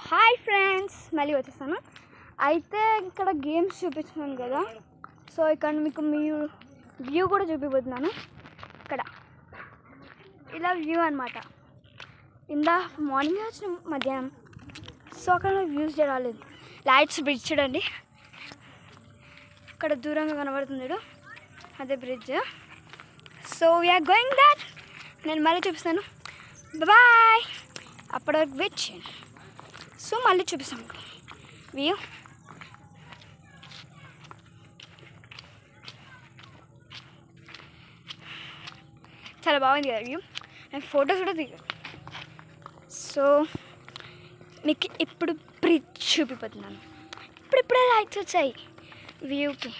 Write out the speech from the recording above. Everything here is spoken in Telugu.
హాయ్ ఫ్రెండ్స్, మళ్ళీ వచ్చేసాను. అయితే ఇక్కడ గేమ్స్ చూపించాను కదా, సో ఇక్కడ మీకు వ్యూ కూడా చూపిపోతున్నాను. ఇక్కడ ఇలా వ్యూ అనమాట. ఇందా మార్నింగ్ వచ్చిన మధ్యాహ్నం, సో అక్కడ వ్యూస్ రాలేదు. లైట్స్ బ్రిడ్జ్ చూడండి, ఇక్కడ దూరంగా కనబడుతుంది, అదే bridge. So we are going that. నేను మళ్ళీ చూపిస్తాను. బాయ్. అప్పటి వరకు వెయిట్ చేయండి. సో మళ్ళీ చూపిస్తాను వ్యూ. చాలా బాగుంది కదా వ్యూ. నేను ఫొటోస్ కూడా దిగాను. సో మీకు ఇప్పుడు బ్రిడ్జ్ చూపిపోతున్నాను. ఇప్పుడే లైట్స్ వచ్చాయి వ్యూకి.